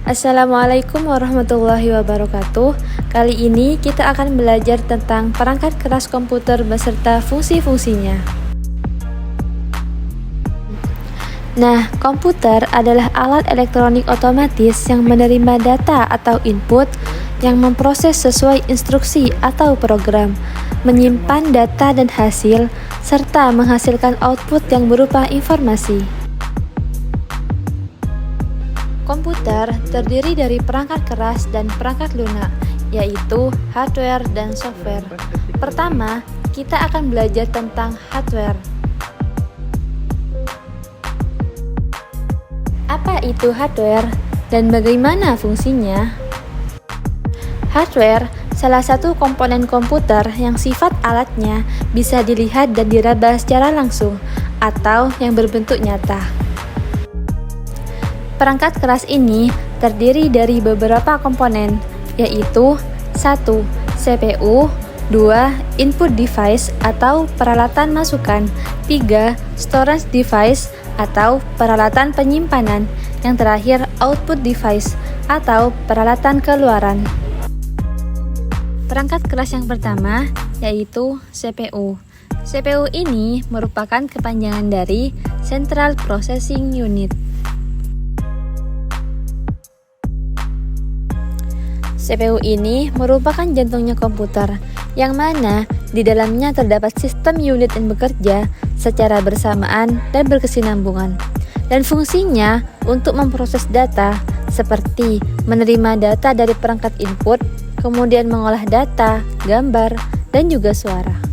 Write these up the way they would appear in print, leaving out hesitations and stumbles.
Assalamualaikum warahmatullahi wabarakatuh. Kali ini kita akan belajar tentang perangkat keras komputer beserta fungsi-fungsinya. Nah, komputer adalah alat elektronik otomatis yang menerima data atau input yang memproses sesuai instruksi atau program, menyimpan data dan hasil, serta menghasilkan output yang berupa informasi. Komputer terdiri dari perangkat keras dan perangkat lunak, yaitu hardware dan software. Pertama, kita akan belajar tentang hardware. Apa itu hardware dan bagaimana fungsinya? Hardware salah satu komponen komputer yang sifat alatnya bisa dilihat dan diraba secara langsung atau yang berbentuk nyata. Perangkat keras ini terdiri dari beberapa komponen, yaitu 1. CPU, 2. Input device atau peralatan masukan, 3. Storage device atau peralatan penyimpanan, yang terakhir output device atau peralatan keluaran. Perangkat keras yang pertama yaitu CPU. CPU ini merupakan kepanjangan dari Central Processing Unit. CPU ini merupakan jantungnya komputer, yang mana di dalamnya terdapat sistem unit yang bekerja secara bersamaan dan berkesinambungan. Dan fungsinya untuk memproses data, seperti menerima data dari perangkat input, kemudian mengolah data, gambar, dan juga suara.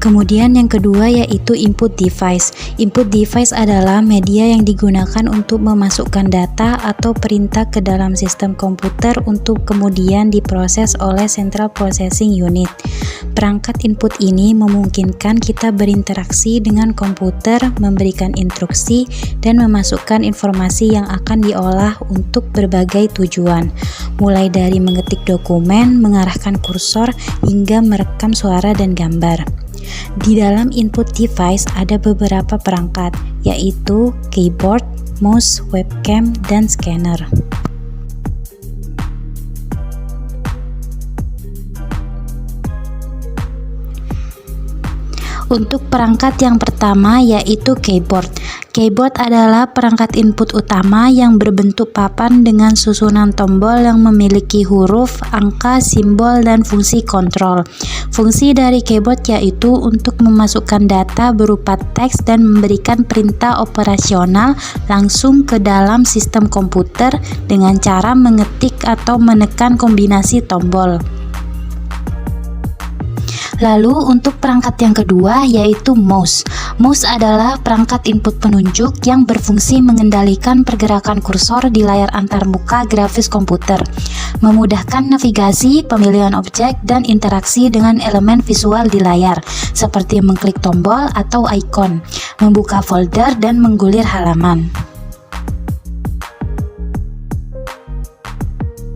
Kemudian yang kedua yaitu input device. Input device adalah media yang digunakan untuk memasukkan data atau perintah ke dalam sistem komputer untuk kemudian diproses oleh Central Processing Unit. Perangkat input ini memungkinkan kita berinteraksi dengan komputer, memberikan instruksi, dan memasukkan informasi yang akan diolah untuk berbagai tujuan, mulai dari mengetik dokumen, mengarahkan kursor, hingga merekam suara dan gambar. Di dalam input device ada beberapa perangkat, yaitu keyboard, mouse, webcam, dan scanner. Untuk perangkat yang pertama yaitu keyboard. Keyboard adalah perangkat input utama yang berbentuk papan dengan susunan tombol yang memiliki huruf, angka, simbol, dan fungsi kontrol. Fungsi dari keyboard yaitu untuk memasukkan data berupa teks dan memberikan perintah operasional langsung ke dalam sistem komputer dengan cara mengetik atau menekan kombinasi tombol. Lalu untuk perangkat yang kedua yaitu mouse. Mouse adalah perangkat input penunjuk yang berfungsi mengendalikan pergerakan kursor di layar antarmuka grafis komputer, memudahkan navigasi, pemilihan objek, dan interaksi dengan elemen visual di layar, seperti mengklik tombol atau ikon, membuka folder, dan menggulir halaman.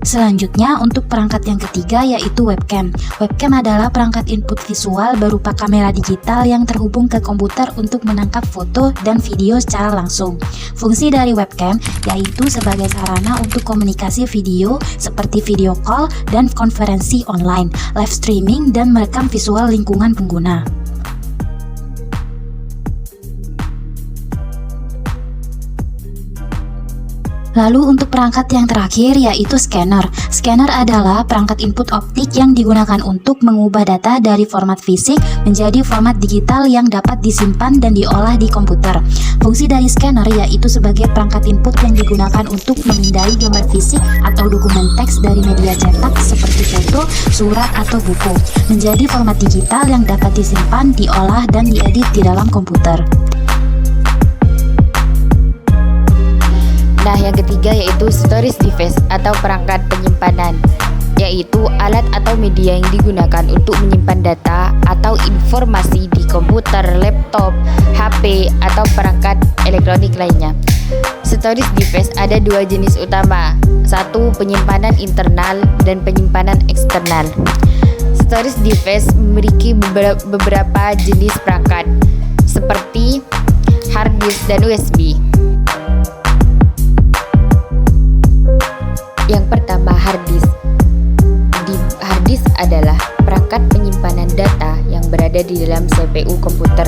Selanjutnya untuk perangkat yang ketiga yaitu webcam. Webcam adalah perangkat input visual berupa kamera digital yang terhubung ke komputer untuk menangkap foto dan video secara langsung. Fungsi dari webcam yaitu sebagai sarana untuk komunikasi video seperti video call dan konferensi online, live streaming, dan merekam visual lingkungan pengguna. Lalu untuk perangkat yang terakhir yaitu scanner. Scanner adalah perangkat input optik yang digunakan untuk mengubah data dari format fisik menjadi format digital yang dapat disimpan dan diolah di komputer. Fungsi dari scanner yaitu sebagai perangkat input yang digunakan untuk memindai gambar fisik atau dokumen teks dari media cetak seperti foto, surat, atau buku menjadi format digital yang dapat disimpan, diolah, dan diedit di dalam komputer. Nah, yang ketiga yaitu storage device atau perangkat penyimpanan, yaitu alat atau media yang digunakan untuk menyimpan data atau informasi di komputer, laptop, HP, atau perangkat elektronik lainnya. Storage device ada dua jenis utama, satu penyimpanan internal dan penyimpanan eksternal. Storage device memiliki beberapa jenis perangkat, seperti hard disk, dan USB. Yang pertama, hard disk. Hard disk adalah perangkat penyimpanan data yang berada di dalam CPU komputer.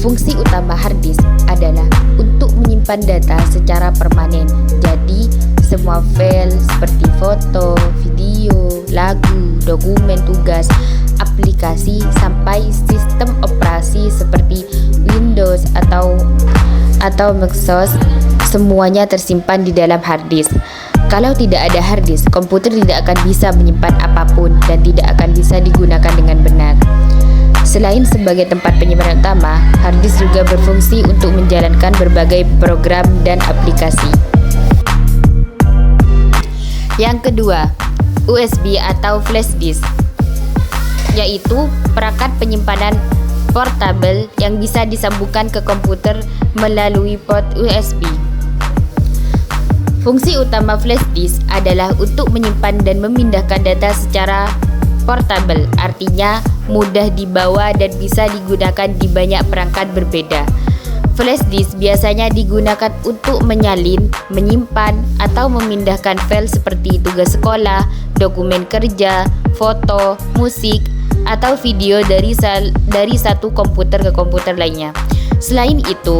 Fungsi utama hard disk adalah untuk menyimpan data secara permanen. Jadi, semua file seperti foto, video, lagu, dokumen tugas, aplikasi, sampai sistem operasi seperti Windows atau Microsoft, semuanya tersimpan di dalam hard disk. Kalau tidak ada hard disk, komputer tidak akan bisa menyimpan apapun dan tidak akan bisa digunakan dengan benar. Selain sebagai tempat penyimpanan utama, hard disk juga berfungsi untuk menjalankan berbagai program dan aplikasi. Yang kedua, USB atau flash disk, yaitu perangkat penyimpanan portable yang bisa disambungkan ke komputer melalui port USB. Fungsi utama flash disk adalah untuk menyimpan dan memindahkan data secara portable, artinya mudah dibawa dan bisa digunakan di banyak perangkat berbeda. Flash disk biasanya digunakan untuk menyalin, menyimpan, atau memindahkan file seperti tugas sekolah, dokumen kerja, foto, musik, atau video dari satu komputer ke komputer lainnya. Selain itu,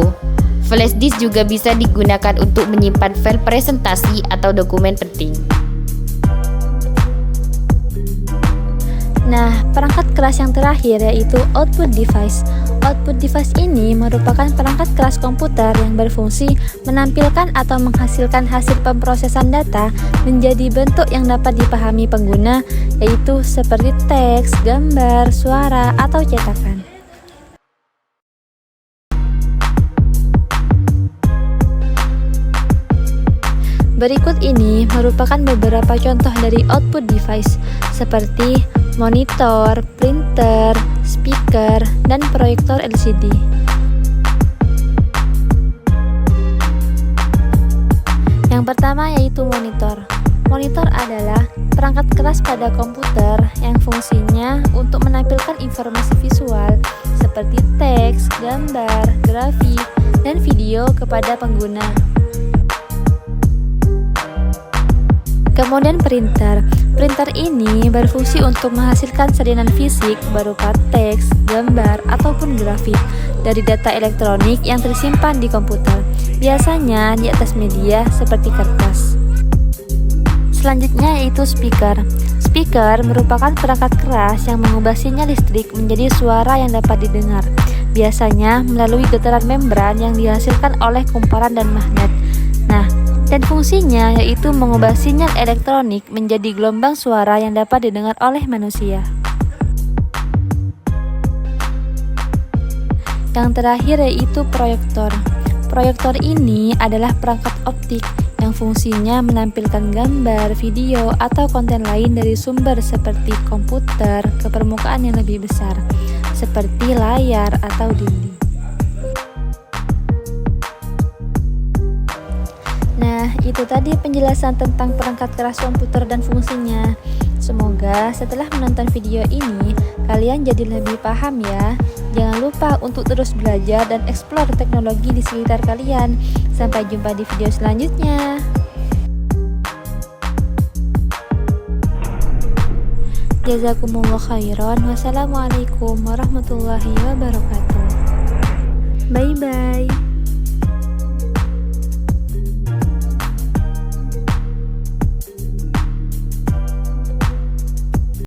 flash disk juga bisa digunakan untuk menyimpan file presentasi atau dokumen penting. Nah, perangkat keras yang terakhir yaitu output device. Output device ini merupakan perangkat keras komputer yang berfungsi menampilkan atau menghasilkan hasil pemrosesan data menjadi bentuk yang dapat dipahami pengguna, yaitu seperti teks, gambar, suara, atau cetakan. Berikut ini merupakan beberapa contoh dari output device seperti monitor, printer, speaker, dan proyektor LCD. Yang pertama yaitu monitor. Monitor adalah perangkat keras pada komputer yang fungsinya untuk menampilkan informasi visual seperti teks, gambar, grafik, dan video kepada pengguna. Kemudian printer. Printer ini berfungsi untuk menghasilkan salinan fisik berupa teks, gambar, ataupun grafik dari data elektronik yang tersimpan di komputer, biasanya di atas media seperti kertas. Selanjutnya yaitu speaker. Speaker merupakan perangkat keras yang mengubah sinyal listrik menjadi suara yang dapat didengar, biasanya melalui getaran membran yang dihasilkan oleh kumparan dan magnet. Dan fungsinya yaitu mengubah sinyal elektronik menjadi gelombang suara yang dapat didengar oleh manusia. Yang terakhir yaitu proyektor. Proyektor ini adalah perangkat optik yang fungsinya menampilkan gambar, video, atau konten lain dari sumber seperti komputer ke permukaan yang lebih besar, seperti layar atau dinding. Nah, itu tadi penjelasan tentang perangkat keras komputer dan fungsinya. Semoga setelah menonton video ini, kalian jadi lebih paham ya. Jangan lupa untuk terus belajar dan eksplor teknologi di sekitar kalian. Sampai jumpa di video selanjutnya. Jazakumullah khairan. Wassalamualaikum warahmatullahi wabarakatuh. Bye-bye.